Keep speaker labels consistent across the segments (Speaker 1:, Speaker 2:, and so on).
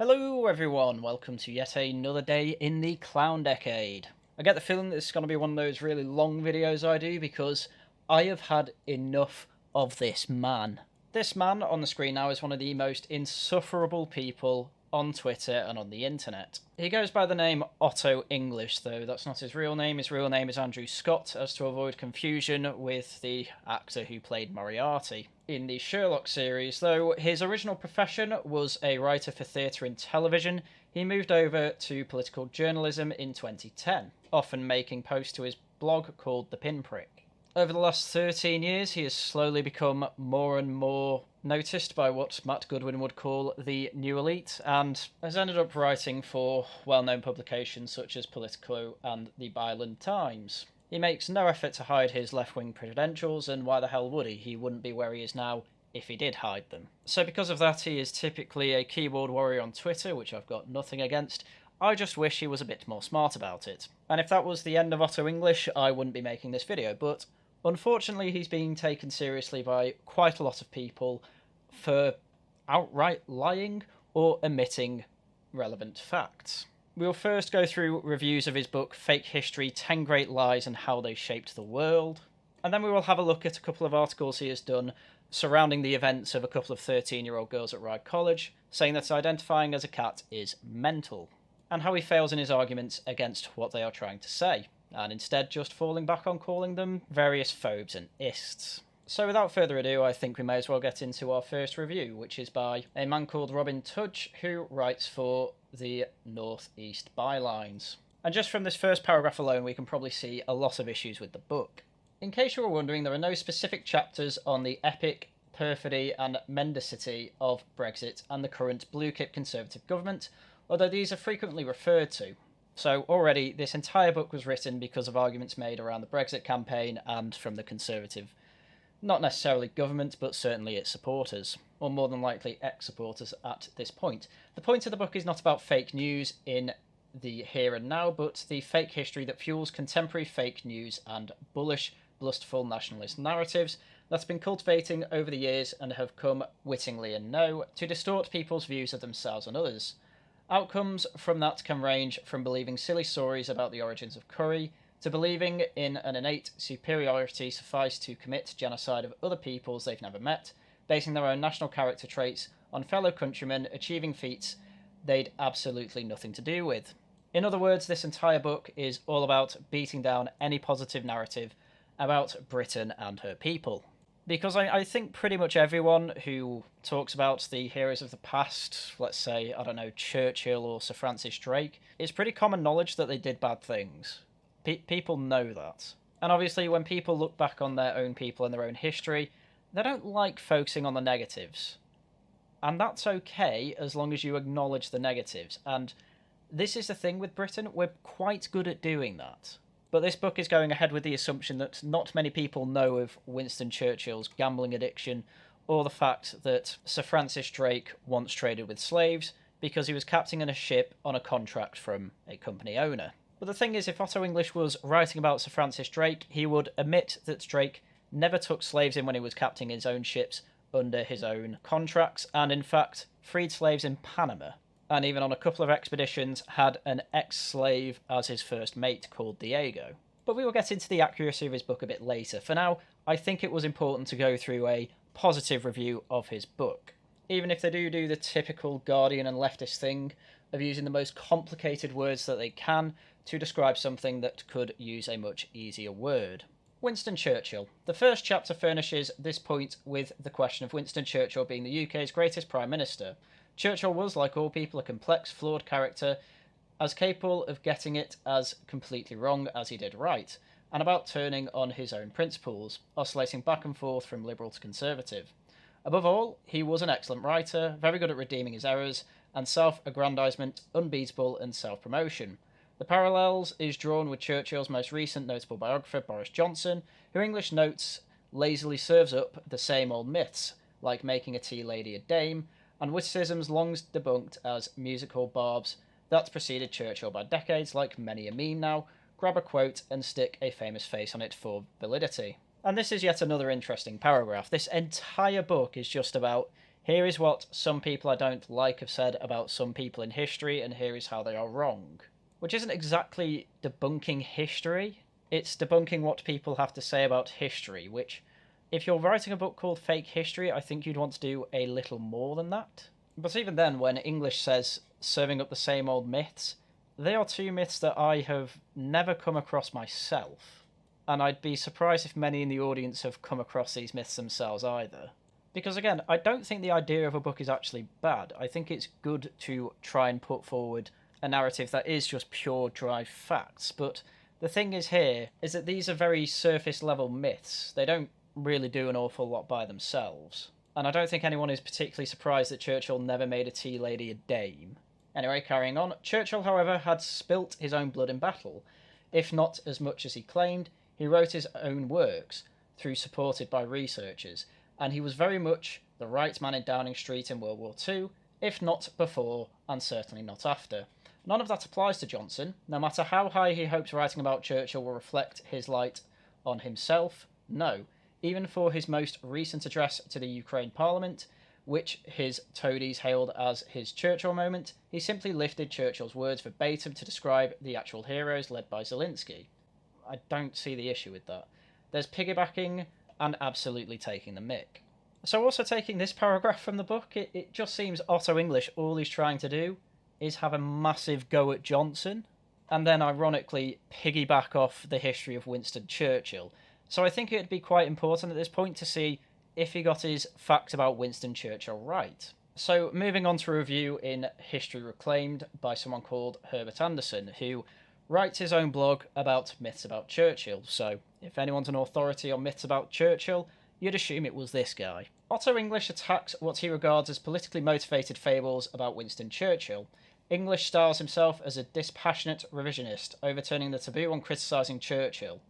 Speaker 1: Hello everyone, welcome to yet another day in the Clown Decade. I get the feeling that this is going to be one of those really long videos I do because I have had enough of this man. This man on the screen now is one of the most insufferable people on Twitter and on the internet. He goes by the name Otto English, though that's not his real name. His real name is Andrew Scott, as to avoid confusion with the actor who played Moriarty in the Sherlock series. Though his original profession was a writer for theatre and television, he moved over to political journalism in 2010, often making posts to his blog called The Pinprick. Over the last 13 years, he has slowly become more and more noticed by what Matt Goodwin would call the new elite, and has ended up writing for well-known publications such as Politico and the Byland Times. He makes no effort to hide his left-wing credentials, and why the hell would he? He wouldn't be where he is now if he did hide them. So because of that, he is typically a keyboard warrior on Twitter, which I've got nothing against. I just wish he was a bit more smart about it. And if that was the end of Otto English, I wouldn't be making this video, but unfortunately, he's being taken seriously by quite a lot of people for outright lying or omitting relevant facts. We'll first go through reviews of his book, Fake History, 10 Great Lies and How They Shaped the World. And then we will have a look at a couple of articles he has done surrounding the events of a couple of 13-year-old girls at Ryde College, saying that identifying as a cat is mental, and how he fails in his arguments against what they are trying to say, and instead just falling back on calling them various phobes and ists. So without further ado, I think we may as well get into our first review, which is by a man called Robin Tudge, who writes for the North East Bylines. And just from this first paragraph alone, we can probably see a lot of issues with the book. In case you were wondering, there are no specific chapters on the epic perfidy and mendacity of Brexit and the current blue-kip Conservative government, although these are frequently referred to. So already, this entire book was written because of arguments made around the Brexit campaign and from the Conservative, not necessarily government, but certainly its supporters, or more than likely ex-supporters at this point. The point of the book is not about fake news in the here and now, but the fake history that fuels contemporary fake news and bullish, blusterful nationalist narratives that's been cultivating over the years and have come, wittingly and no, to distort people's views of themselves and others. Outcomes from that can range from believing silly stories about the origins of curry, to believing in an innate superiority suffice to commit genocide of other peoples they've never met, basing their own national character traits on fellow countrymen achieving feats they'd absolutely nothing to do with. In other words, this entire book is all about beating down any positive narrative about Britain and her people. Because I think pretty much everyone who talks about the heroes of the past, let's say, I don't know, Churchill or Sir Francis Drake, it's pretty common knowledge that they did bad things. People know that. And obviously, when people look back on their own people and their own history, they don't like focusing on the negatives. And that's okay as long as you acknowledge the negatives. And this is the thing with Britain, we're quite good at doing that. But this book is going ahead with the assumption that not many people know of Winston Churchill's gambling addiction, or the fact that Sir Francis Drake once traded with slaves because he was captaining a ship on a contract from a company owner. But the thing is, if Otto English was writing about Sir Francis Drake, he would admit that Drake never took slaves in when he was captaining his own ships under his own contracts, and in fact freed slaves in Panama, and even on a couple of expeditions had an ex-slave as his first mate called Diego. But we will get into the accuracy of his book a bit later. For now, I think it was important to go through a positive review of his book, even if they do the typical Guardian and leftist thing of using the most complicated words that they can to describe something that could use a much easier word. Winston Churchill. The first chapter furnishes this point with the question of Winston Churchill being the UK's greatest Prime Minister. Churchill was, like all people, a complex, flawed character, as capable of getting it as completely wrong as he did right, and about turning on his own principles, oscillating back and forth from liberal to conservative. Above all, he was an excellent writer, very good at redeeming his errors, and self-aggrandizement unbeatable and self-promotion. The parallels is drawn with Churchill's most recent notable biographer, Boris Johnson, who English notes lazily serves up the same old myths, like making a tea lady a dame, and witticisms long debunked as music hall barbs that preceded Churchill by decades, like many a meme now, grab a quote and stick a famous face on it for validity. And this is yet another interesting paragraph. This entire book is just about Here is what some people I don't like have said about some people in history, and here is how they are wrong. Which isn't exactly debunking history, it's debunking what people have to say about history, which, if you're writing a book called Fake History, I think you'd want to do a little more than that. But even then, when English says serving up the same old myths, they are two myths that I have never come across myself, and I'd be surprised if many in the audience have come across these myths themselves either. Because again, I don't think the idea of a book is actually bad. I think it's good to try and put forward a narrative that is just pure dry facts, but the thing is here is that these are very surface level myths. They don't really do an awful lot by themselves. And I don't think anyone is particularly surprised that Churchill never made a tea lady a dame. Anyway, carrying on, Churchill, however, had spilt his own blood in battle. If not as much as he claimed, he wrote his own works, through supported by researchers, and he was very much the right man in Downing Street in World War II, if not before, and certainly not after. None of that applies to Johnson. No matter how high he hopes writing about Churchill will reflect his light on himself, no. Even for his most recent address to the Ukraine Parliament, which his toadies hailed as his Churchill moment, he simply lifted Churchill's words verbatim to describe the actual heroes led by Zelensky. I don't see the issue with that. There's piggybacking and absolutely taking the mick. So also taking this paragraph from the book, it just seems Otto English, all he's trying to do is have a massive go at Johnson, and then ironically piggyback off the history of Winston Churchill. So I think it'd be quite important at this point to see if he got his facts about Winston Churchill right. So moving on to a review in History Reclaimed by someone called Herbert Anderson, who writes his own blog about myths about Churchill. So if anyone's an authority on myths about Churchill, you'd assume it was this guy. Otto English attacks what he regards as politically motivated fables about Winston Churchill. English styles himself as a dispassionate revisionist, overturning the taboo on criticising Churchill.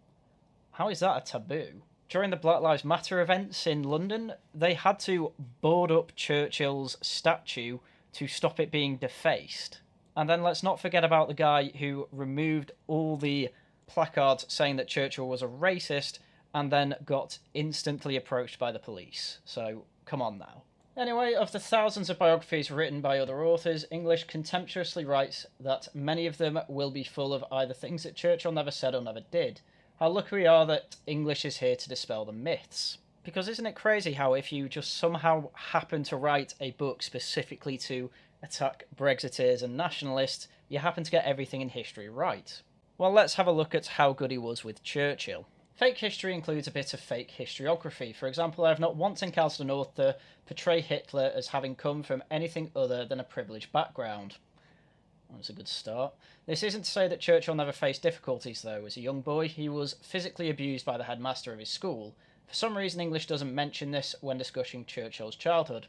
Speaker 1: How is that a taboo? During the Black Lives Matter events in London, they had to board up Churchill's statue to stop it being defaced. And then let's not forget about the guy who removed all the placards saying that Churchill was a racist and then got instantly approached by the police. So, come on now. Anyway, of the thousands of biographies written by other authors, English contemptuously writes that many of them will be full of either things that Churchill never said or never did. How lucky we are that English is here to dispel the myths. Because isn't it crazy how if you just somehow happen to write a book specifically to attack Brexiteers and nationalists, you happen to get everything in history right? Well, let's have a look at how good he was with Churchill. Fake history includes a bit of fake historiography. For example, I have not once encountered an author portray Hitler as having come from anything other than a privileged background. That's a good start. This isn't to say that Churchill never faced difficulties, though. As a young boy, he was physically abused by the headmaster of his school. For some reason, English doesn't mention this when discussing Churchill's childhood.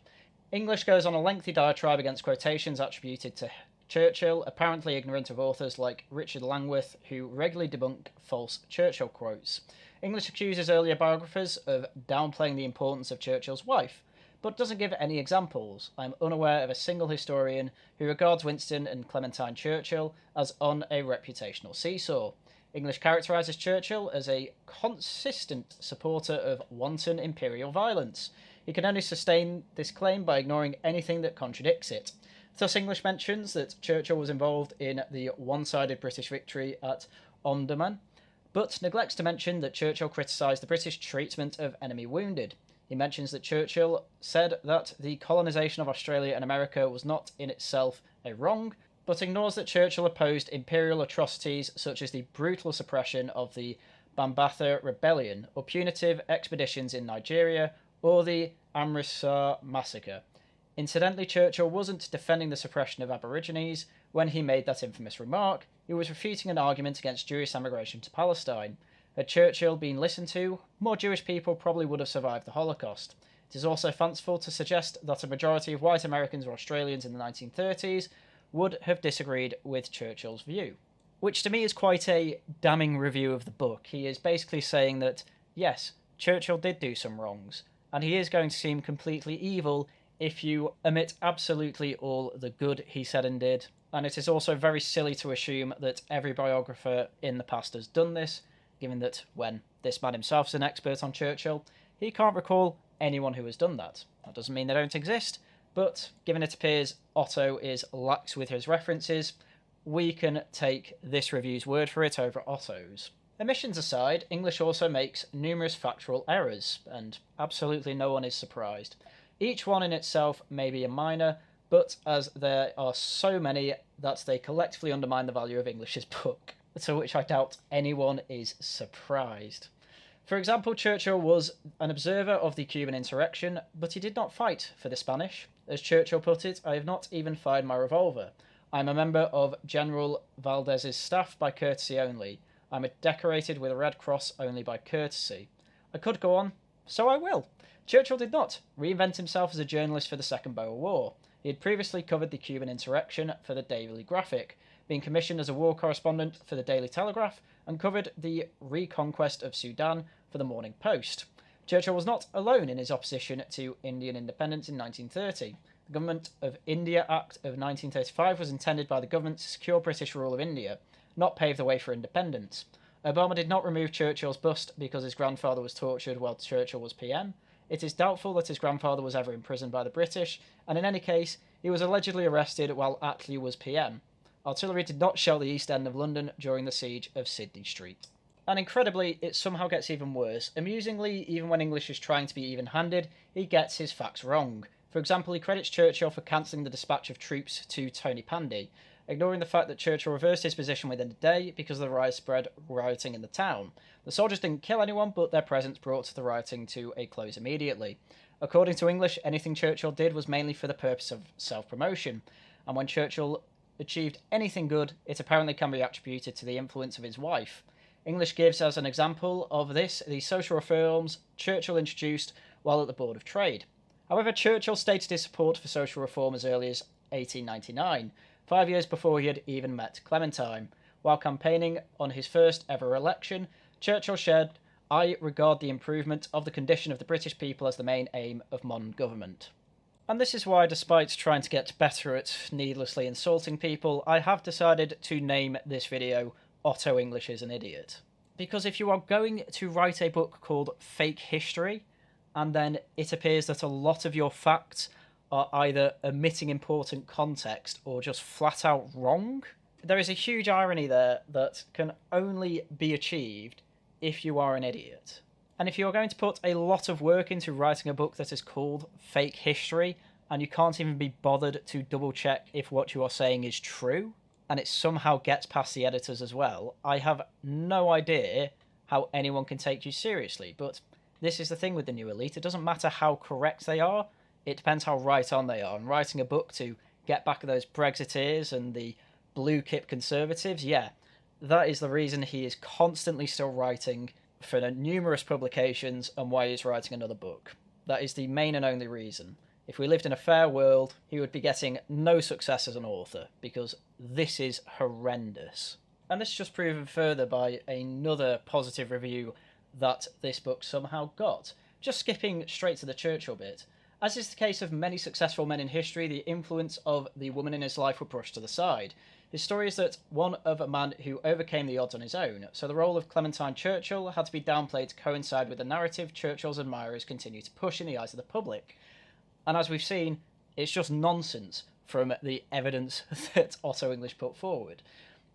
Speaker 1: English goes on a lengthy diatribe against quotations attributed to Churchill, apparently ignorant of authors like Richard Langworth, who regularly debunk false Churchill quotes. English accuses earlier biographers of downplaying the importance of Churchill's wife, but doesn't give any examples. I am unaware of a single historian who regards Winston and Clementine Churchill as on a reputational seesaw. English characterises Churchill as a consistent supporter of wanton imperial violence. He can only sustain this claim by ignoring anything that contradicts it. Thus, English mentions that Churchill was involved in the one-sided British victory at Omdurman, but neglects to mention that Churchill criticised the British treatment of enemy wounded. He mentions that Churchill said that the colonisation of Australia and America was not in itself a wrong, but ignores that Churchill opposed imperial atrocities such as the brutal suppression of the Bambatha Rebellion, or punitive expeditions in Nigeria, or the Amritsar Massacre. Incidentally, Churchill wasn't defending the suppression of Aborigines when he made that infamous remark. He was refuting an argument against Jewish emigration to Palestine. Had Churchill been listened to, more Jewish people probably would have survived the Holocaust. It is also fanciful to suggest that a majority of white Americans or Australians in the 1930s would have disagreed with Churchill's view. Which to me is quite a damning review of the book. He is basically saying that, yes, Churchill did do some wrongs, and he is going to seem completely evil if you omit absolutely all the good he said and did. And it is also very silly to assume that every biographer in the past has done this, given that when this man himself is an expert on Churchill, he can't recall anyone who has done that. That doesn't mean they don't exist, but given it appears Otto is lax with his references, we can take this review's word for it over Otto's. Omissions aside, English also makes numerous factual errors, and absolutely no one is surprised. Each one in itself may be a minor, but as there are so many that they collectively undermine the value of English's book, to which I doubt anyone is surprised. For example, Churchill was an observer of the Cuban insurrection, but he did not fight for the Spanish. As Churchill put it, "I have not even fired my revolver. I am a member of General Valdez's staff by courtesy only. I am decorated with a Red Cross only by courtesy." I could go on, so I will. Churchill did not reinvent himself as a journalist for the Second Boer War. He had previously covered the Cuban insurrection for the Daily Graphic, being commissioned as a war correspondent for the Daily Telegraph, and covered the reconquest of Sudan for the Morning Post. Churchill was not alone in his opposition to Indian independence in 1930. The Government of India Act of 1935 was intended by the government to secure British rule of India, not pave the way for independence. Obama did not remove Churchill's bust because his grandfather was tortured while Churchill was PM. It is doubtful that his grandfather was ever imprisoned by the British, and in any case, he was allegedly arrested while Attlee was PM. Artillery did not shell the East End of London during the siege of Sydney Street. And incredibly, it somehow gets even worse. Amusingly, even when English is trying to be even-handed, he gets his facts wrong. For example, he credits Churchill for cancelling the dispatch of troops to Tony Pandy, ignoring the fact that Churchill reversed his position within a day because of the widespread rioting in the town. The soldiers didn't kill anyone, but their presence brought the rioting to a close immediately. According to English, anything Churchill did was mainly for the purpose of self-promotion, and when Churchill achieved anything good, it apparently can be attributed to the influence of his wife. English gives as an example of this the social reforms Churchill introduced while at the Board of Trade. However, Churchill stated his support for social reform as early as 1899, 5 years before he had even met Clementine. While campaigning on his first ever election, Churchill said, "I regard the improvement of the condition of the British people as the main aim of modern government." And this is why, despite trying to get better at needlessly insulting people, I have decided to name this video Otto English is an Idiot. Because if you are going to write a book called Fake History, and then it appears that a lot of your facts are either omitting important context or just flat out wrong, there is a huge irony there that can only be achieved if you are an idiot. And if you're going to put a lot of work into writing a book that is called Fake History, and you can't even be bothered to double check if what you are saying is true, and it somehow gets past the editors as well, I have no idea how anyone can take you seriously. But this is the thing with the new elite. It doesn't matter how correct they are, it depends how right on they are. And writing a book to get back at those Brexiteers and the blue kip conservatives, yeah, that is the reason he is constantly still writing for numerous publications and why he's writing another book. That is the main and only reason. If we lived in a fair world, he would be getting no success as an author, because this is horrendous. And this is just proven further by another positive review that this book somehow got. Just skipping straight to the Churchill bit. As is the case of many successful men in history, the influence of the woman in his life were pushed to the side. His story is that one of a man who overcame the odds on his own, so the role of Clementine Churchill had to be downplayed to coincide with the narrative Churchill's admirers continue to push in the eyes of the public. And as we've seen, it's just nonsense from the evidence that Otto English put forward.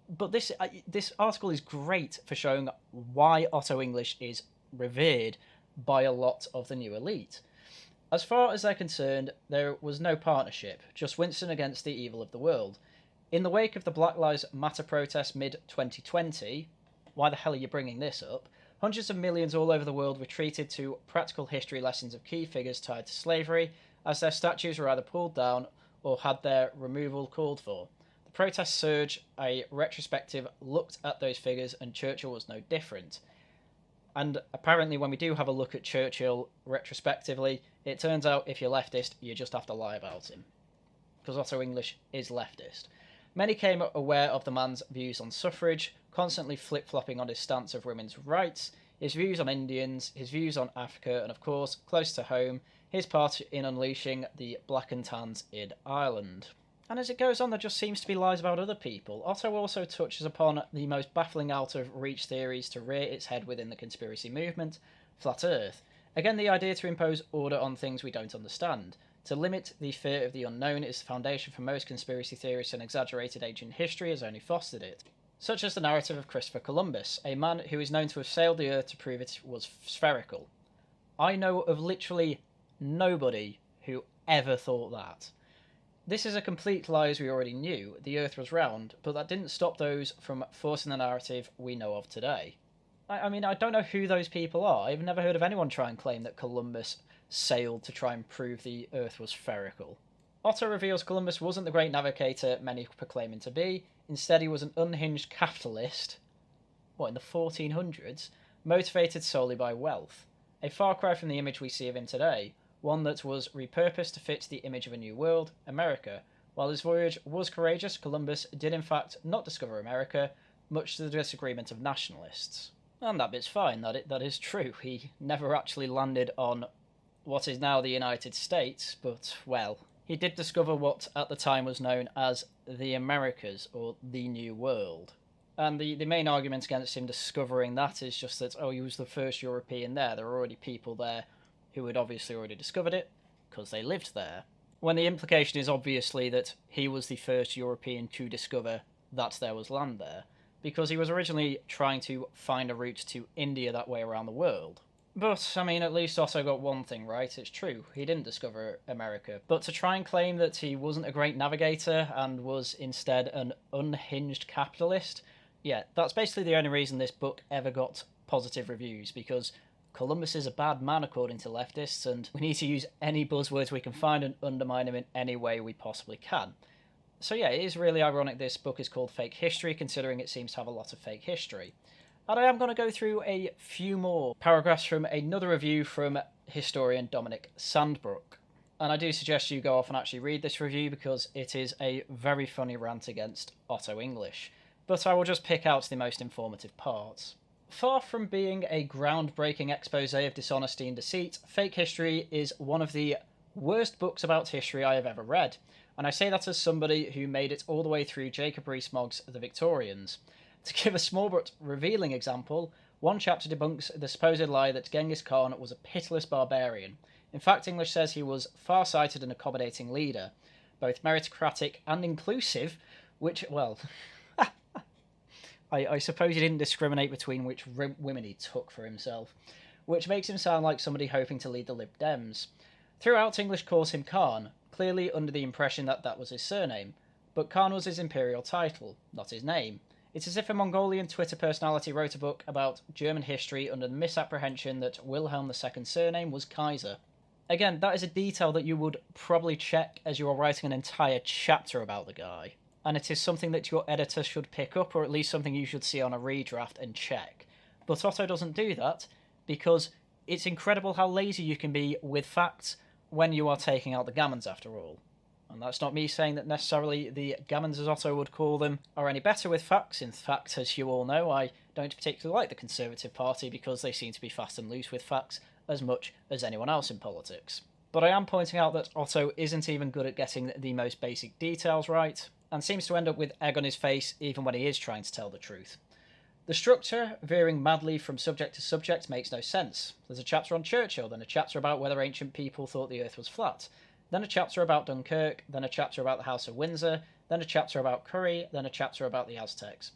Speaker 1: But this article is great for showing why Otto English is revered by a lot of the new elite. As far as they're concerned, there was no partnership, just Winston against the evil of the world. In the wake of the Black Lives Matter protests mid-2020, why the hell are you bringing this up? Hundreds of millions all over the world were treated to practical history lessons of key figures tied to slavery, as their statues were either pulled down or had their removal called for. The protest surge, a retrospective, looked at those figures, and Churchill was no different. And apparently when we do have a look at Churchill retrospectively, it turns out if you're leftist, you just have to lie about him. Because Otto English is leftist. Many came aware of the man's views on suffrage, constantly flip-flopping on his stance of women's rights, his views on Indians, his views on Africa, and of course, close to home, his part in unleashing the Black and Tans in Ireland. And as it goes on, there just seems to be lies about other people. Otto also touches upon the most baffling out-of-reach theories to rear its head within the conspiracy movement, Flat Earth. Again, the idea to impose order on things we don't understand, to limit the fear of the unknown, is the foundation for most conspiracy theorists, and exaggerated ancient history has only fostered it. Such as the narrative of Christopher Columbus, a man who is known to have sailed the earth to prove it was spherical. I know of literally nobody who ever thought that. This is a complete lie, as we already knew. The earth was round, but that didn't stop those from forcing the narrative we know of today. I mean, I don't know who those people are. I've never heard of anyone try and claim that Columbus sailed to try and prove the earth was spherical. Otto reveals Columbus wasn't the great navigator many proclaim him to be. Instead, he was an unhinged capitalist, in the 1400s, motivated solely by wealth. A far cry from the image we see of him today, one that was repurposed to fit the image of a new world, America. While his voyage was courageous, Columbus did in fact not discover America, much to the disagreement of nationalists. And that bit's fine, that is true. He never actually landed on what is now the United States, but, well, he did discover what at the time was known as the Americas, or the New World. And the main argument against him discovering that is just that, he was the first European there. There were already people there who had obviously already discovered it, because they lived there. When the implication is obviously that he was the first European to discover that there was land there, because he was originally trying to find a route to India that way around the world. But, I mean, at least Otto got one thing right. It's true, he didn't discover America. But to try and claim that he wasn't a great navigator and was instead an unhinged capitalist, yeah, that's basically the only reason this book ever got positive reviews, because Columbus is a bad man according to leftists, and we need to use any buzzwords we can find and undermine him in any way we possibly can. So yeah, it is really ironic this book is called Fake History, considering it seems to have a lot of fake history. And I am going to go through a few more paragraphs from another review from historian Dominic Sandbrook. And I do suggest you go off and actually read this review, because it is a very funny rant against Otto English. But I will just pick out the most informative parts. Far from being a groundbreaking expose of dishonesty and deceit, Fake History is one of the worst books about history I have ever read. And I say that as somebody who made it all the way through Jacob Rees-Mogg's The Victorians. To give a small but revealing example, one chapter debunks the supposed lie that Genghis Khan was a pitiless barbarian. In fact, English says he was far-sighted and accommodating leader, both meritocratic and inclusive, which, well, I suppose he didn't discriminate between which women he took for himself, which makes him sound like somebody hoping to lead the Lib Dems. Throughout, English calls him Khan, clearly under the impression that that was his surname, but Khan was his imperial title, not his name. It's as if a Mongolian Twitter personality wrote a book about German history under the misapprehension that Wilhelm II's surname was Kaiser. Again, that is a detail that you would probably check as you are writing an entire chapter about the guy, and it is something that your editor should pick up, or at least something you should see on a redraft and check. But Otto doesn't do that, because it's incredible how lazy you can be with facts when you are taking out the gammons, after all. And that's not me saying that necessarily the gammons, as Otto would call them, are any better with facts. In fact, as you all know, I don't particularly like the Conservative Party because they seem to be fast and loose with facts as much as anyone else in politics. But I am pointing out that Otto isn't even good at getting the most basic details right, and seems to end up with egg on his face even when he is trying to tell the truth. The structure, veering madly from subject to subject, makes no sense. There's a chapter on Churchill, then a chapter about whether ancient people thought the earth was flat, then a chapter about Dunkirk, then a chapter about the House of Windsor, then a chapter about Curry, then a chapter about the Aztecs.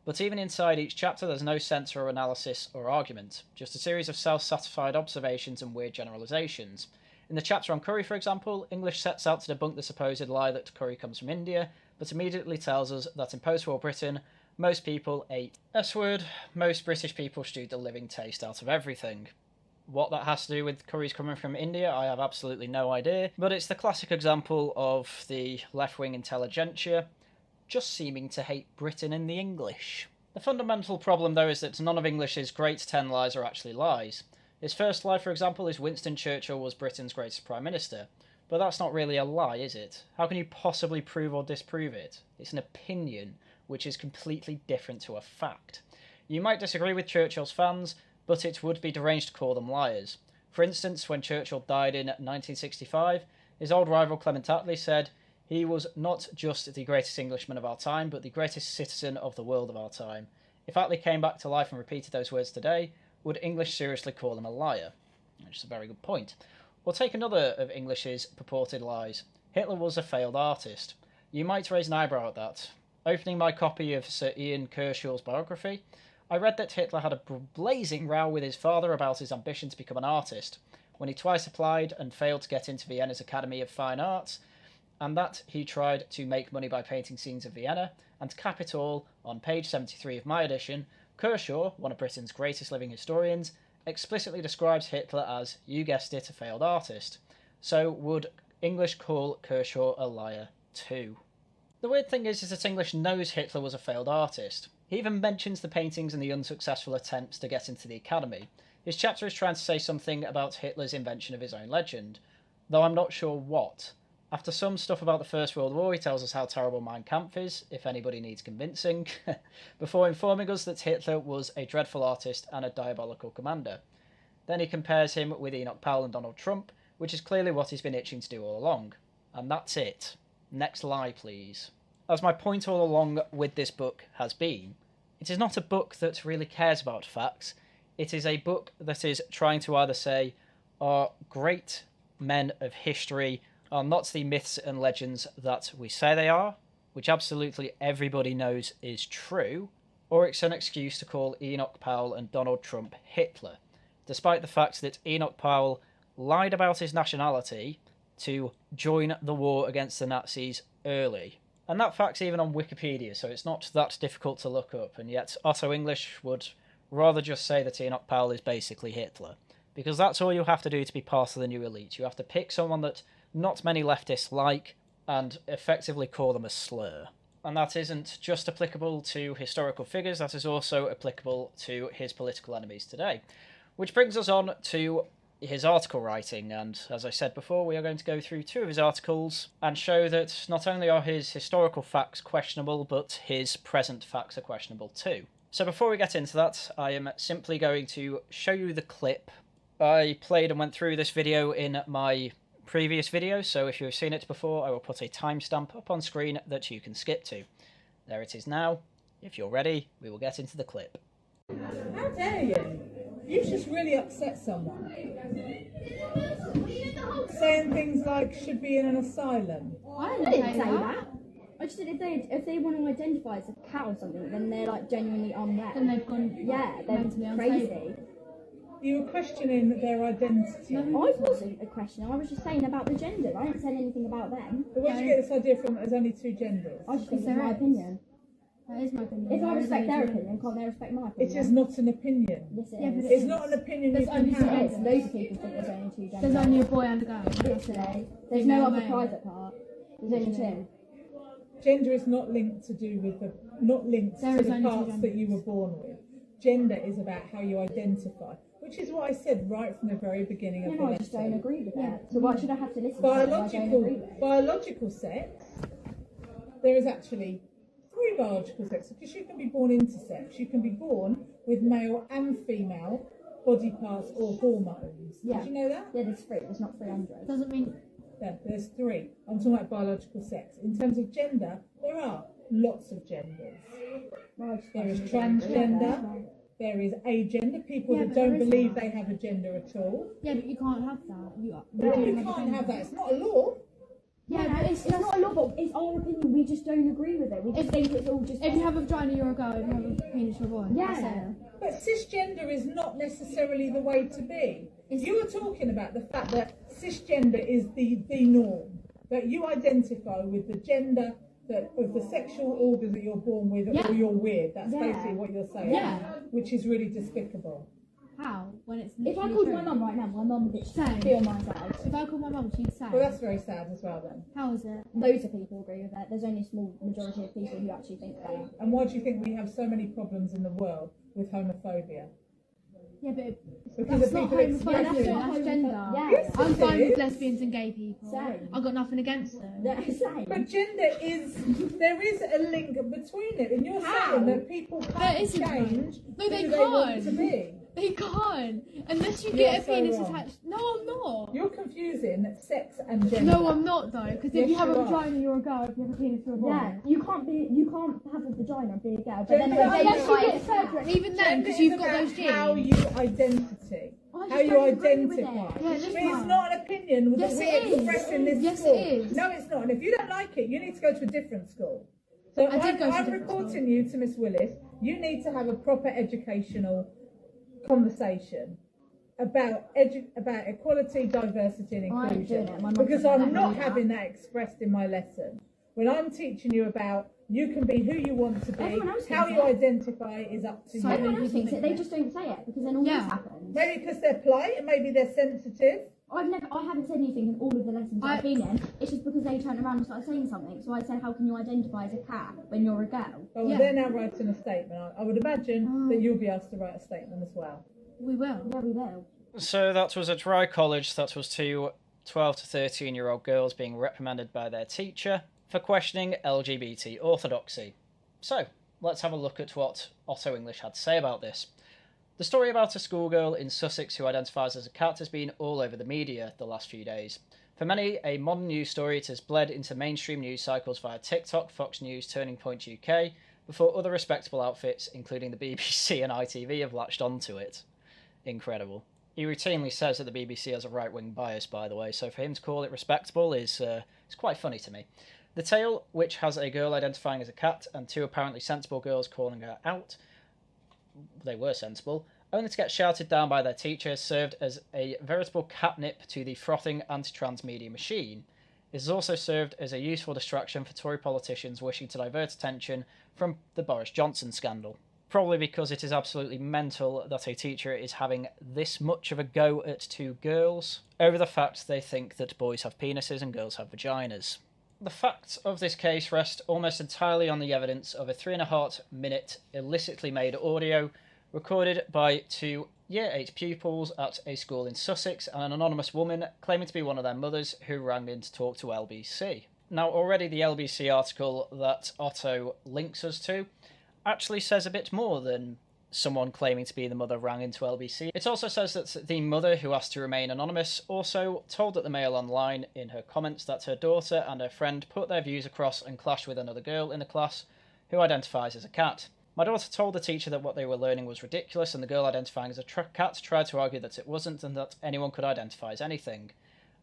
Speaker 1: But even inside each chapter there's no sense or analysis or argument, just a series of self-satisfied observations and weird generalisations. In the chapter on Curry, for example, English sets out to debunk the supposed lie that curry comes from India, but immediately tells us that in post-war Britain, most people ate S-word, most British people stewed the living taste out of everything. What that has to do with curries coming from India, I have absolutely no idea, but it's the classic example of the left-wing intelligentsia just seeming to hate Britain and the English. The fundamental problem, though, is that none of English's great 10 lies are actually lies. His first lie, for example, is Winston Churchill was Britain's greatest Prime Minister. But that's not really a lie, is it? How can you possibly prove or disprove it? It's an opinion, which is completely different to a fact. You might disagree with Churchill's fans, but it would be deranged to call them liars. For instance, when Churchill died in 1965, his old rival Clement Attlee said he was not just the greatest Englishman of our time, but the greatest citizen of the world of our time. If Attlee came back to life and repeated those words today, would English seriously call him a liar? which is a very good point. We'll take another of English's purported lies. Hitler was a failed artist. You might raise an eyebrow at that. Opening my copy of Sir Ian Kershaw's biography, I read that Hitler had a blazing row with his father about his ambition to become an artist, when he twice applied and failed to get into Vienna's Academy of Fine Arts, and that he tried to make money by painting scenes of Vienna, and to cap it all, on page 73 of my edition, Kershaw, one of Britain's greatest living historians, explicitly describes Hitler as, you guessed it, a failed artist. So would English call Kershaw a liar too? The weird thing is that English knows Hitler was a failed artist. He even mentions the paintings and the unsuccessful attempts to get into the Academy. His chapter is trying to say something about Hitler's invention of his own legend, though I'm not sure what. After some stuff about the First World War, he tells us how terrible Mein Kampf is, if anybody needs convincing, before informing us that Hitler was a dreadful artist and a diabolical commander. Then he compares him with Enoch Powell and Donald Trump, which is clearly what he's been itching to do all along. And that's it. Next lie, please. As my point all along with this book has been, it is not a book that really cares about facts. It is a book that is trying to either say, our great men of history are not the myths and legends that we say they are, which absolutely everybody knows is true, or it's an excuse to call Enoch Powell and Donald Trump Hitler, despite the fact that Enoch Powell lied about his nationality to join the war against the Nazis early. And that fact's even on Wikipedia, so it's not that difficult to look up, and yet Otto English would rather just say that Enoch Powell is basically Hitler, because that's all you have to do to be part of the new elite. You have to pick someone that not many leftists like and effectively call them a slur. And that isn't just applicable to historical figures, that is also applicable to his political enemies today. Which brings us on to his article writing, and as I said before, we are going to go through two of his articles and show that not only are his historical facts questionable, but his present facts are questionable too. So before we get into that, I am simply going to show you the clip. I played and went through this video in my previous video, so if you've seen it before, I will put a timestamp up on screen that you can skip to. There it is now. If you're ready, we will get into the clip.
Speaker 2: How dare you? You've just really upset someone. Saying things like, should be in an asylum.
Speaker 3: I didn't say that. I just said if they want to identify as a cat or something, then they're like genuinely unwell. Then they've gone, yeah, they're crazy.
Speaker 2: You were questioning their identity.
Speaker 3: No, I wasn't a question. I was just saying about the gender. I didn't say anything about them.
Speaker 2: But where did you get this idea from that there's only two genders?
Speaker 3: I just think it's my opinion.
Speaker 4: That is my opinion.
Speaker 3: If I respect their opinion, can't they respect my opinion?
Speaker 2: It is not an opinion.
Speaker 3: Yes, it
Speaker 4: Yeah,
Speaker 3: is.
Speaker 4: but
Speaker 2: It's not an opinion you can have.
Speaker 3: Loads of people think there's only two genders.
Speaker 4: There's only a boy and a girl.
Speaker 3: Literally. There's no other private part. There's only two.
Speaker 2: Gender is not linked to do with the parts that you were born with. Gender is about how you identify, which is what I said right from the very beginning of the lesson.
Speaker 3: I just don't agree with that. So why should I have to listen to something I don't agree with?
Speaker 2: Biological sex, there is actually three biological sexes, because you can be born intersex. You can be born with male and female body parts or hormones.
Speaker 3: Yeah.
Speaker 2: Did you know that?
Speaker 3: Yeah, there's three. There's not 300.
Speaker 4: Doesn't mean.
Speaker 2: Yeah, there's three. I'm talking about biological sex. In terms of gender, there are lots of genders. There is transgender, there is agender, people that don't believe they have a gender at all.
Speaker 4: Yeah, but you can't have that. You
Speaker 2: can't have that. It's not a law.
Speaker 3: Yeah, but it's not a law, but it's our opinion. We just don't agree with it. We just think it's all just...
Speaker 4: If you have a vagina, you're a girl. If you have a penis, you're a boy.
Speaker 3: Yeah.
Speaker 2: But cisgender is not necessarily the way to be. You were talking about the fact that cisgender is the norm. That you identify with the gender, with the sexual organs that you're born with, or you're weird. That's basically what you're saying.
Speaker 4: Yeah.
Speaker 2: Which is really despicable.
Speaker 4: How? When it's
Speaker 3: if I called my mum right now, my mum would feel my side.
Speaker 4: If I called my mum, she'd say.
Speaker 2: Well, that's very sad as well then.
Speaker 4: How is it?
Speaker 3: Loads of people agree with that. There's only a small majority of people who actually think that.
Speaker 2: And why do you think we have so many problems in the world with homophobia?
Speaker 4: Yeah, but
Speaker 2: Because
Speaker 4: that's
Speaker 2: of
Speaker 4: not
Speaker 2: people
Speaker 4: homophobia,
Speaker 2: expressing.
Speaker 4: that's gender.
Speaker 3: Yeah.
Speaker 2: Yes,
Speaker 4: I'm
Speaker 2: it
Speaker 4: fine
Speaker 2: is.
Speaker 4: with lesbians and gay people.
Speaker 3: Same.
Speaker 4: I've got nothing against them.
Speaker 3: Yeah, same.
Speaker 2: But gender is, there is a link between it, and you're saying that people
Speaker 4: There
Speaker 2: can't
Speaker 4: isn't.
Speaker 2: change
Speaker 4: No, they
Speaker 2: who they want
Speaker 4: can't.
Speaker 2: to be.
Speaker 4: They can't. Unless you
Speaker 2: You're
Speaker 4: get a
Speaker 2: so
Speaker 4: penis
Speaker 2: wrong.
Speaker 4: attached. No, I'm not.
Speaker 2: You're confusing sex and gender.
Speaker 4: No, I'm not though. Because
Speaker 2: Yes,
Speaker 4: if you have a
Speaker 2: you are.
Speaker 4: vagina, you're a girl. If you have a penis, you're a boy.
Speaker 3: Yeah, you can't have a vagina and be a girl, but then
Speaker 2: Gender
Speaker 3: they
Speaker 4: Unless you
Speaker 3: identify
Speaker 4: get surgery, and even then,
Speaker 2: Gender
Speaker 4: because
Speaker 2: is
Speaker 4: you've got
Speaker 2: about
Speaker 4: those genes.
Speaker 2: how you identity.
Speaker 3: I
Speaker 2: how
Speaker 3: just
Speaker 2: you
Speaker 3: don't agree with it.
Speaker 2: identify.
Speaker 4: Yeah,
Speaker 2: But
Speaker 4: listen.
Speaker 2: it's not an opinion
Speaker 4: Yes,
Speaker 2: that we
Speaker 4: it is.
Speaker 2: express in this
Speaker 4: Yes,
Speaker 2: school.
Speaker 4: it is.
Speaker 2: No, it's not. And if you don't like it, you need to go to a different school. So
Speaker 4: I did go to a
Speaker 2: I'm
Speaker 4: different
Speaker 2: reporting you to Miss Willis. You need to have a proper educational conversation about equality, diversity and
Speaker 3: I ain't doing
Speaker 2: inclusion.
Speaker 3: it. My mum
Speaker 2: Because
Speaker 3: said
Speaker 2: I'm
Speaker 3: never
Speaker 2: not
Speaker 3: do that.
Speaker 2: having that expressed in my lesson. When I'm teaching you about you can be who you want to be,
Speaker 3: Everyone else
Speaker 2: how
Speaker 3: thinks
Speaker 2: you
Speaker 3: it.
Speaker 2: identify is up to you.
Speaker 3: Everyone else thinks it. They just don't say it because then all
Speaker 4: Yeah.
Speaker 3: this happens.
Speaker 2: Maybe because they're polite and maybe they're sensitive.
Speaker 3: I haven't said anything in all of the lessons I've been in. It's just because they turned around and started saying something. So I said, how can you identify as a cat when you're a girl?
Speaker 2: Oh, well,
Speaker 4: Yeah.
Speaker 2: they're now writing a statement. I would imagine that you'll be asked to write a statement as well.
Speaker 4: We will.
Speaker 3: Yeah, we will.
Speaker 1: So that was at Rye College. That was two 12 to 13-year-old girls being reprimanded by their teacher for questioning LGBT orthodoxy. So, let's have a look at what Otto English had to say about this. The story about a schoolgirl in Sussex who identifies as a cat has been all over the media the last few days. For many, a modern news story, it has bled into mainstream news cycles via TikTok, Fox News, Turning Point UK, before other respectable outfits, including the BBC and ITV, have latched onto it. Incredible. He routinely says that the BBC has a right-wing bias, by the way, so for him to call it respectable is quite funny to me. The tale, which has a girl identifying as a cat and two apparently sensible girls calling her out, they were sensible, only to get shouted down by their teacher, served as a veritable catnip to the frothing anti-trans media machine. It has also served as a useful distraction for Tory politicians wishing to divert attention from the Boris Johnson scandal. Probably because it is absolutely mental that a teacher is having this much of a go at two girls over the fact they think that boys have penises and girls have vaginas. The facts of this case rest almost entirely on the evidence of a 3.5-minute illicitly made audio recorded by two Year 8 pupils at a school in Sussex and an anonymous woman claiming to be one of their mothers who rang in to talk to LBC. Now, already the LBC article that Otto links us to actually says a bit more than someone claiming to be the mother rang into LBC. It also says that the mother, who asked to remain anonymous, also told at the Mail Online in her comments that her daughter and her friend put their views across and clashed with another girl in the class who identifies as a cat. My daughter told the teacher that what they were learning was ridiculous, and the girl identifying as a cat tried to argue that it wasn't and that anyone could identify as anything.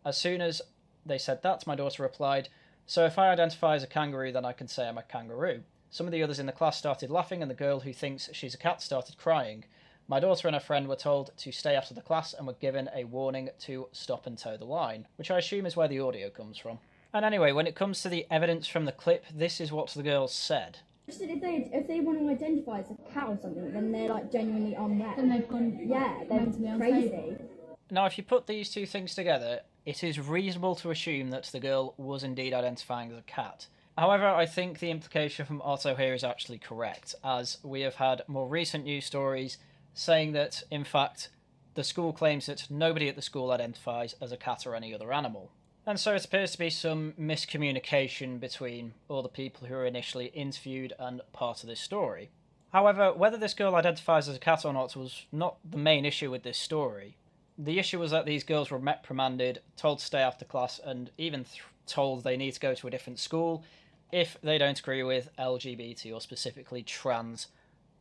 Speaker 1: As soon as they said that, my daughter replied, "So if I identify as a kangaroo, then I can say I'm a kangaroo." Some of the others in the class started laughing, and the girl who thinks she's a cat started crying. My daughter and her friend were told to stay after the class and were given a warning to stop and toe the line, which I assume is where the audio comes from. And anyway, when it comes to the evidence from the clip, this is what the girls said.
Speaker 3: Just that if they want to identify as a cat or something, then they're like genuinely unwell.
Speaker 4: Then they've gone.
Speaker 3: Yeah, they're
Speaker 4: mentally
Speaker 3: crazy.
Speaker 4: unstable.
Speaker 1: Now, if you put these two things together, it is reasonable to assume that the girl was indeed identifying as a cat. However, I think the implication from Otto here is actually correct, as we have had more recent news stories saying that, in fact, the school claims that nobody at the school identifies as a cat or any other animal. And so it appears to be some miscommunication between all the people who were initially interviewed and part of this story. However, whether this girl identifies as a cat or not was not the main issue with this story. The issue was that these girls were reprimanded, told to stay after class, and even told they need to go to a different school if they don't agree with LGBT or specifically trans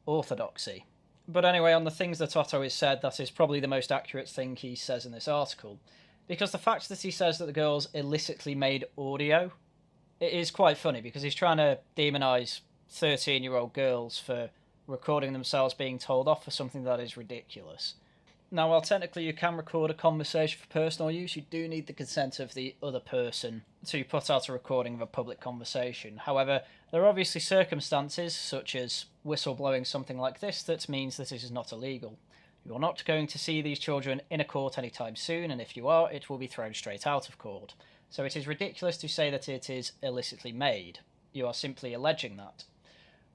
Speaker 1: orthodoxy. But anyway, on the things that Otto has said, that is probably the most accurate thing he says in this article. Because the fact that he says that the girls illicitly made audio, it is quite funny because he's trying to demonise 13-year-old girls for recording themselves being told off for something that is ridiculous. Now, while technically you can record a conversation for personal use, you do need the consent of the other person to put out a recording of a public conversation. However, there are obviously circumstances, such as whistleblowing something like this, that means that it is not illegal. You're not going to see these children in a court anytime soon, and if you are, it will be thrown straight out of court. So it is ridiculous to say that it is illicitly made. You are simply alleging that.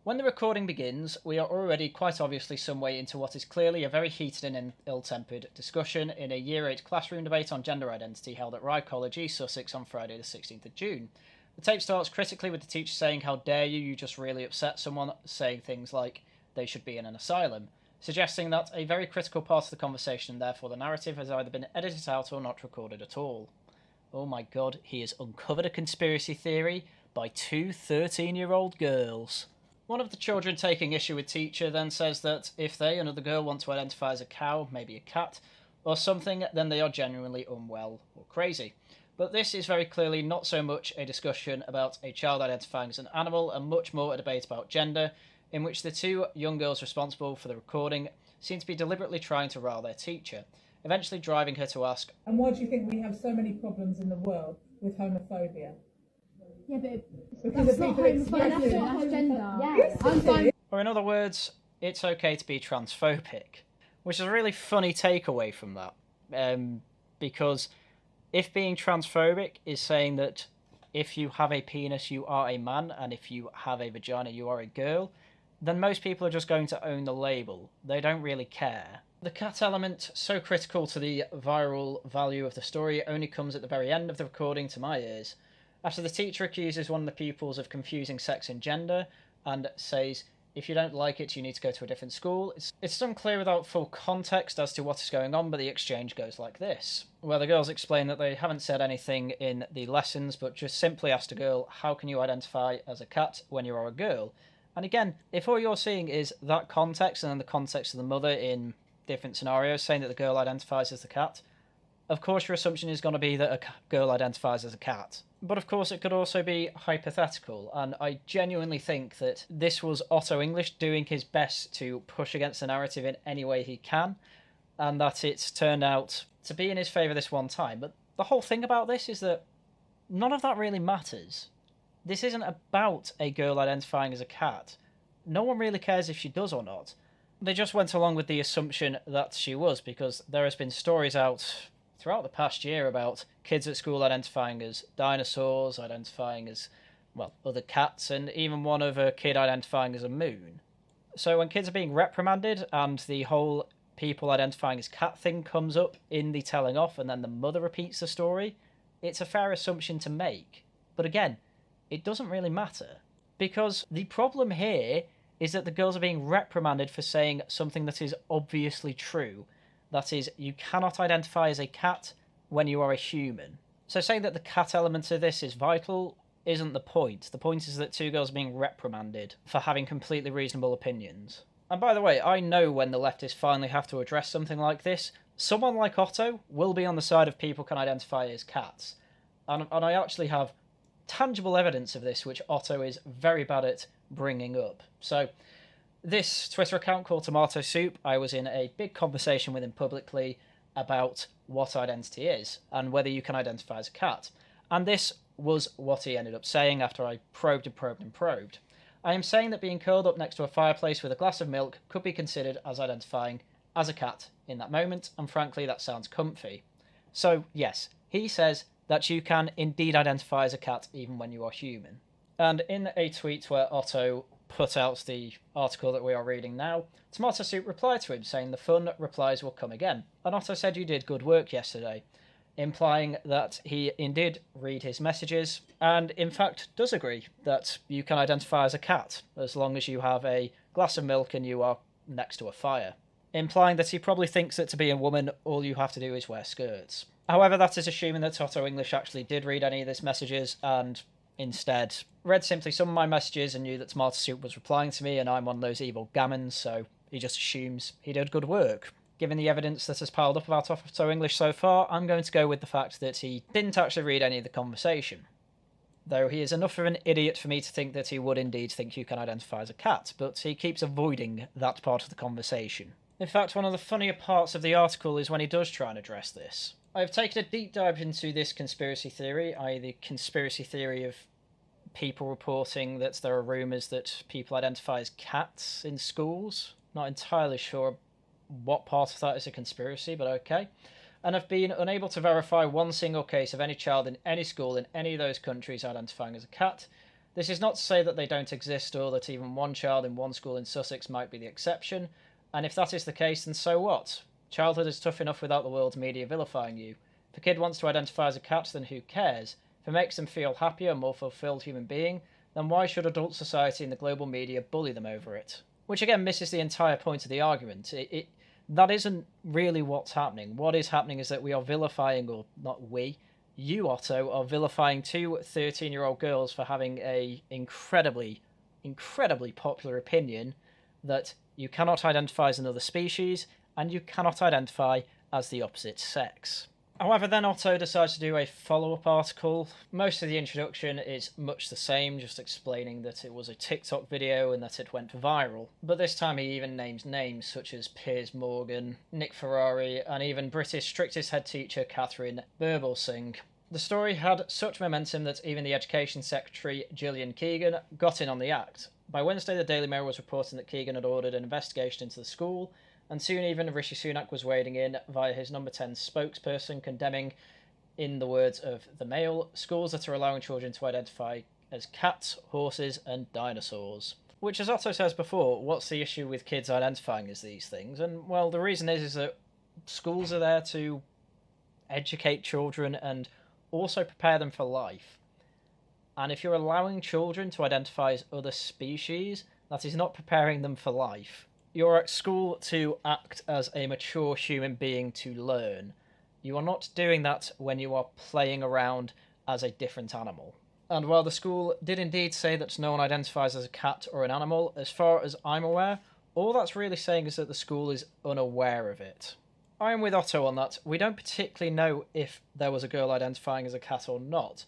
Speaker 1: When the recording begins, we are already quite obviously some way into what is clearly a very heated and ill-tempered discussion in a Year 8 classroom debate on gender identity held at Rye College, East Sussex on Friday the 16th of June. The tape starts critically with the teacher saying, "How dare you, you just really upset someone," saying things like, "They should be in an asylum," suggesting that a very critical part of the conversation and therefore the narrative has either been edited out or not recorded at all. Oh my god, he has uncovered a conspiracy theory by two 13-year-old girls. One of the children taking issue with teacher then says that if they, another girl, want to identify as a cow, maybe a cat, or something, then they are genuinely unwell or crazy. But this is very clearly not so much a discussion about a child identifying as an animal and much more a debate about gender, in which the two young girls responsible for the recording seem to be deliberately trying to rile their teacher, eventually driving her to ask,
Speaker 2: And why do you think we have so many problems in the world with homophobia?
Speaker 4: Yeah, but
Speaker 2: Because
Speaker 4: that's
Speaker 2: of
Speaker 4: not
Speaker 2: people
Speaker 4: homophobia,
Speaker 2: expressing-
Speaker 4: that's gender.
Speaker 3: Yeah.
Speaker 2: Yes,
Speaker 4: I'm
Speaker 2: it
Speaker 4: fine.
Speaker 2: is.
Speaker 1: or in other words, it's okay to be transphobic, which is a really funny takeaway from that, because if being transphobic is saying that if you have a penis you are a man and if you have a vagina you are a girl, then most people are just going to own the label. They don't really care. The cat element, so critical to the viral value of the story, only comes at the very end of the recording to my ears, after the teacher accuses one of the pupils of confusing sex and gender and says, if you don't like it, you need to go to a different school. It's unclear without full context as to what is going on, but the exchange goes like this, where the girls explain that they haven't said anything in the lessons, but just simply asked a girl, how can you identify as a cat when you are a girl? And again, if all you're seeing is that context and then the context of the mother in different scenarios saying that the girl identifies as the cat, of course your assumption is going to be that a girl identifies as a cat. But of course it could also be hypothetical, and I genuinely think that this was Otto English doing his best to push against the narrative in any way he can, and that it's turned out to be in his favour this one time. But the whole thing about this is that none of that really matters. This isn't about a girl identifying as a cat. No one really cares if she does or not. They just went along with the assumption that she was, because there has been stories out throughout the past year about kids at school identifying as dinosaurs, identifying as, well, other cats, and even one of a kid identifying as a moon. So when kids are being reprimanded and the whole people identifying as cat thing comes up in the telling off and then the mother repeats the story, it's a fair assumption to make. But again, it doesn't really matter, because the problem here is that the girls are being reprimanded for saying something that is obviously true. That is, you cannot identify as a cat when you are a human. So saying that the cat element of this is vital isn't the point. The point is that two girls are being reprimanded for having completely reasonable opinions. And by the way, I know when the leftists finally have to address something like this, someone like Otto will be on the side of people can identify as cats. And I actually have tangible evidence of this, which Otto is very bad at bringing up. So this Twitter account called Tomato Soup, I was in a big conversation with him publicly about what identity is and whether you can identify as a cat. And this was what he ended up saying after I probed and probed and probed. I am saying that being curled up next to a fireplace with a glass of milk could be considered as identifying as a cat in that moment, and frankly that sounds comfy. So yes, he says that you can indeed identify as a cat even when you are human. And in a tweet where Otto put out the article that we are reading now, Tomato Soup replied to him saying the fun replies will come again. And Otto said you did good work yesterday, implying that he indeed read his messages and in fact does agree that you can identify as a cat as long as you have a glass of milk and you are next to a fire, implying that he probably thinks that to be a woman all you have to do is wear skirts. However, that is assuming that Otto English actually did read any of his messages and instead read simply some of my messages and knew that Tomato Soup was replying to me and I'm one of those evil gammons, so he just assumes he did good work. Given the evidence that has piled up about Otto English so far, I'm going to go with the fact that he didn't actually read any of the conversation. Though he is enough of an idiot for me to think that he would indeed think you can identify as a cat, but he keeps avoiding that part of the conversation. In fact, one of the funnier parts of the article is when he does try and address this. I've taken a deep dive into this conspiracy theory, i.e. the conspiracy theory of people reporting that there are rumours that people identify as cats in schools. Not entirely sure what part of that is a conspiracy, but okay. And I've been unable to verify one single case of any child in any school in any of those countries identifying as a cat. This is not to say that they don't exist or that even one child in one school in Sussex might be the exception, and if that is the case, then so what? Childhood is tough enough without the world's media vilifying you. If a kid wants to identify as a cat, then who cares? If it makes them feel happier, more fulfilled human being, then why should adult society and the global media bully them over it? Which again misses the entire point of the argument. That isn't really what's happening. What is happening is that we are vilifying, or not we, you, Otto, are vilifying two 13-year-old girls for having a incredibly popular opinion that you cannot identify as another species and you cannot identify as the opposite sex. However, then Otto decides to do a follow-up article. Most of the introduction is much the same, just explaining that it was a TikTok video and that it went viral. But this time he even names names such as Piers Morgan, Nick Ferrari, and even British strictest head teacher Catherine Burblesing. The story had such momentum that even the Education Secretary, Gillian Keegan, got in on the act. By Wednesday, the Daily Mirror was reporting that Keegan had ordered an investigation into the school, and soon even Rishi Sunak was wading in via his number 10 spokesperson, condemning, in the words of the Mail, schools that are allowing children to identify as cats, horses, and dinosaurs. Which, as Otto says before, what's the issue with kids identifying as these things? And, well, the reason is that schools are there to educate children and also prepare them for life. And if you're allowing children to identify as other species, that is not preparing them for life. You're at school to act as a mature human being to learn. You are not doing that when you are playing around as a different animal. And while the school did indeed say that no one identifies as a cat or an animal, as far as I'm aware, all that's really saying is that the school is unaware of it. I am with Otto on that. We don't particularly know if there was a girl identifying as a cat or not,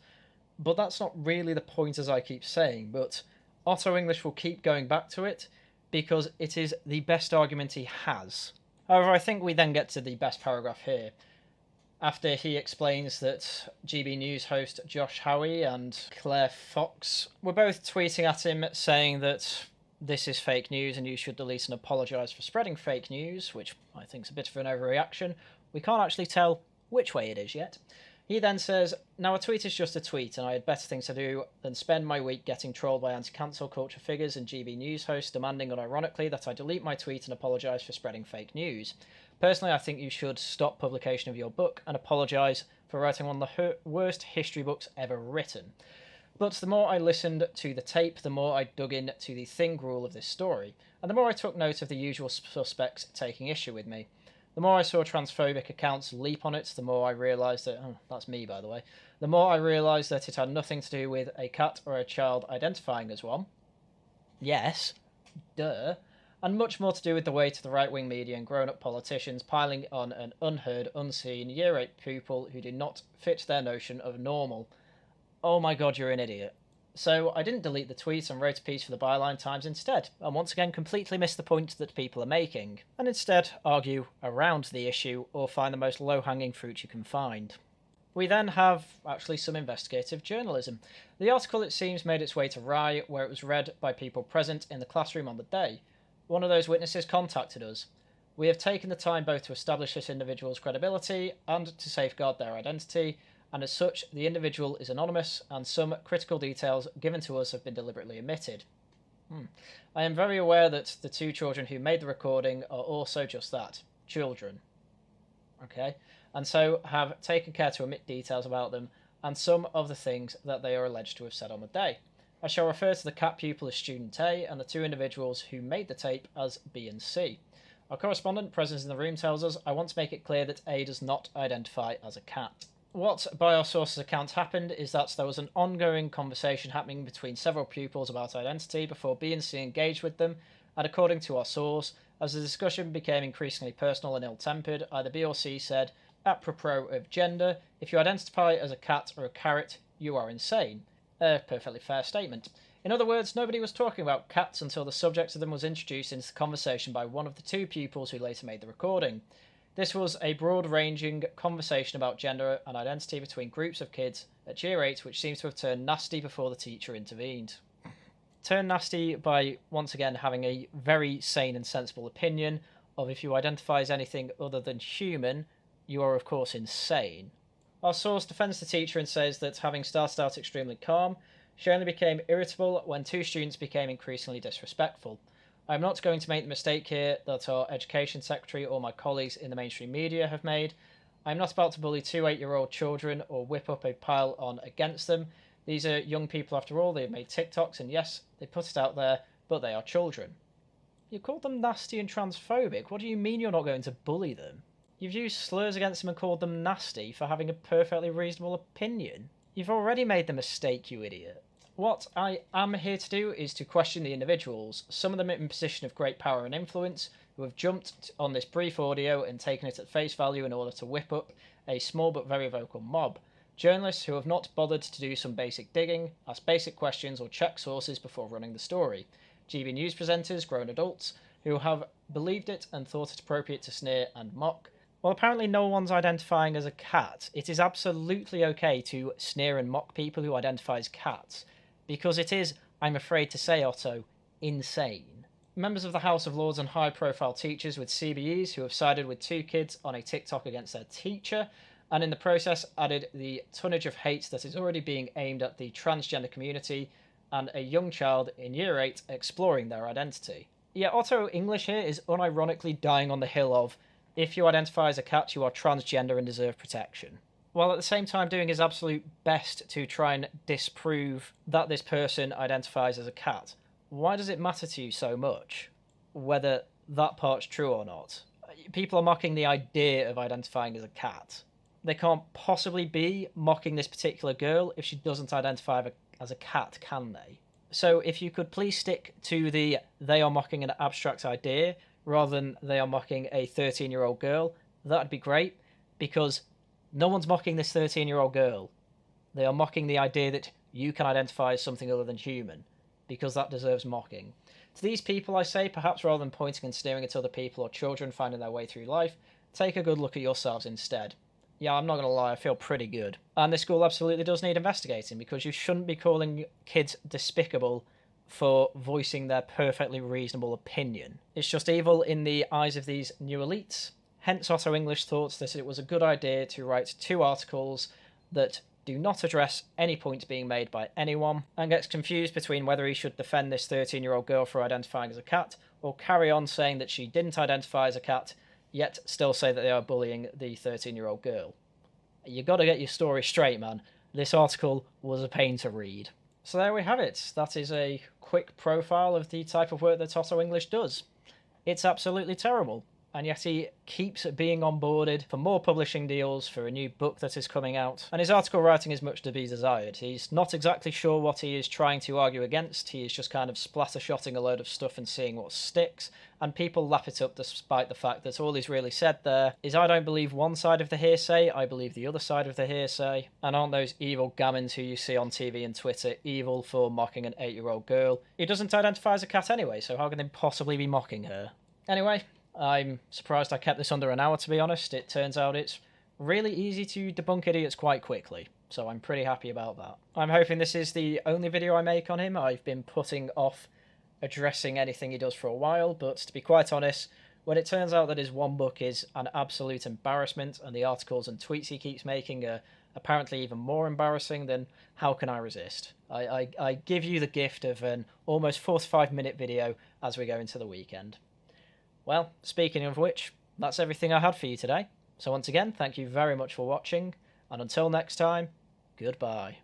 Speaker 1: but that's not really the point, as I keep saying. But Otto English will keep going back to it because it is the best argument he has. However, I think we then get to the best paragraph here, after he explains that GB News host Josh Howie and Claire Fox were both tweeting at him saying that this is fake news and you should delete and apologise for spreading fake news, which I think is a bit of an overreaction. We can't actually tell which way it is yet. He then says, "Now a tweet is just a tweet, and I had better things to do than spend my week getting trolled by anti-cancel culture figures and GB News hosts demanding unironically that I delete my tweet and apologise for spreading fake news. Personally, I think you should stop publication of your book and apologise for writing one of the worst history books ever written." But the more I listened to the tape, the more I dug into the thing rule of this story, and the more I took note of the usual suspects taking issue with me. The more I saw transphobic accounts leap on it, the more I realised that... Oh, that's me, by the way. The more I realised that it had nothing to do with a cat or a child identifying as one. Yes, duh. And much more to do with the weight of the right-wing media and grown-up politicians piling on an unheard, unseen Year 8 pupil who did not fit their notion of normal. Oh my god, you're an idiot. So I didn't delete the tweet and wrote a piece for the Byline Times instead, and once again completely missed the point that people are making, and instead argue around the issue or find the most low-hanging fruit you can find. We then have, actually, some investigative journalism. The article, it seems, made its way to Rye, where it was read by people present in the classroom on the day. One of those witnesses contacted us. We have taken the time both to establish this individual's credibility and to safeguard their identity, and as such, the individual is anonymous, and some critical details given to us have been deliberately omitted. I am very aware that the two children who made the recording are also just that, children. Okay? And so have taken care to omit details about them, and some of the things that they are alleged to have said on the day. I shall refer to the cat pupil as Student A, and the two individuals who made the tape as B and C. Our correspondent present in the room tells us, I want to make it clear that A does not identify as a cat. What, by our sources' accounts, happened is that there was an ongoing conversation happening between several pupils about identity before B and C engaged with them, and according to our source, as the discussion became increasingly personal and ill-tempered, either B or C said, apropos of gender, if you identify as a cat or a carrot, you are insane. A perfectly fair statement. In other words, nobody was talking about cats until the subject of them was introduced into the conversation by one of the two pupils who later made the recording. This was a broad-ranging conversation about gender and identity between groups of kids at Year 8, which seems to have turned nasty before the teacher intervened. Turned nasty by, once again, having a very sane and sensible opinion of if you identify as anything other than human, you are of course insane. Our source defends the teacher and says that having started out extremely calm, she only became irritable when two students became increasingly disrespectful. I am not going to make the mistake here that our education secretary or my colleagues in the mainstream media have made. I am not about to bully two 8-year-old children or whip up a pile on against them. These are young people after all. They have made TikToks and yes, they put it out there, but they are children. You called them nasty and transphobic. What do you mean you're not going to bully them? You've used slurs against them and called them nasty for having a perfectly reasonable opinion. You've already made the mistake, you idiot. What I am here to do is to question the individuals, some of them in position of great power and influence, who have jumped on this brief audio and taken it at face value in order to whip up a small but very vocal mob. Journalists who have not bothered to do some basic digging, ask basic questions or check sources before running the story. GB News presenters, grown adults, who have believed it and thought it appropriate to sneer and mock. Well, apparently no one's identifying as a cat. It is absolutely okay to sneer and mock people who identify as cats, because it is, I'm afraid to say, Otto, insane. Members of the House of Lords and high-profile teachers with CBEs who have sided with two kids on a TikTok against their teacher, and in the process added the tonnage of hate that is already being aimed at the transgender community and a young child in Year 8 exploring their identity. Yeah, Otto English here is unironically dying on the hill of, if you identify as a cat, you are transgender and deserve protection, while at the same time doing his absolute best to try and disprove that this person identifies as a cat. Why does it matter to you so much whether that part's true or not? People are mocking the idea of identifying as a cat. They can't possibly be mocking this particular girl if she doesn't identify as a cat, can they? So if you could please stick to the they are mocking an abstract idea rather than they are mocking a 13-year-old girl, that'd be great, because no one's mocking this 13-year-old girl. They are mocking the idea that you can identify as something other than human, because that deserves mocking. To these people, I say, perhaps rather than pointing and sneering at other people or children finding their way through life, take a good look at yourselves instead. Yeah, I'm not going to lie, I feel pretty good. And this school absolutely does need investigating, because you shouldn't be calling kids despicable for voicing their perfectly reasonable opinion. It's just evil in the eyes of these new elites. Hence Otto English thought that it was a good idea to write 2 articles that do not address any point being made by anyone, and gets confused between whether he should defend this 13-year-old girl for identifying as a cat, or carry on saying that she didn't identify as a cat, yet still say that they are bullying the 13-year-old girl. You gotta get your story straight, man. This article was a pain to read. So there we have it. That is a quick profile of the type of work that Otto English does. It's absolutely terrible. And yet he keeps being onboarded for more publishing deals for a new book that is coming out. And his article writing is much to be desired. He's not exactly sure what he is trying to argue against. He is just kind of splattershotting a load of stuff and seeing what sticks. And people lap it up despite the fact that all he's really said there is, I don't believe one side of the hearsay, I believe the other side of the hearsay. And aren't those evil gammons who you see on TV and Twitter evil for mocking an 8-year-old girl? He doesn't identify as a cat anyway, so how can they possibly be mocking her? Anyway, I'm surprised I kept this under an hour, to be honest. It turns out it's really easy to debunk idiots quite quickly, so I'm pretty happy about that. I'm hoping this is the only video I make on him. I've been putting off addressing anything he does for a while, but to be quite honest, when it turns out that his one book is an absolute embarrassment and the articles and tweets he keeps making are apparently even more embarrassing, then how can I resist? I give you the gift of an almost 45-minute video as we go into the weekend. Well, speaking of which, that's everything I had for you today. So once again, thank you very much for watching, and until next time, goodbye.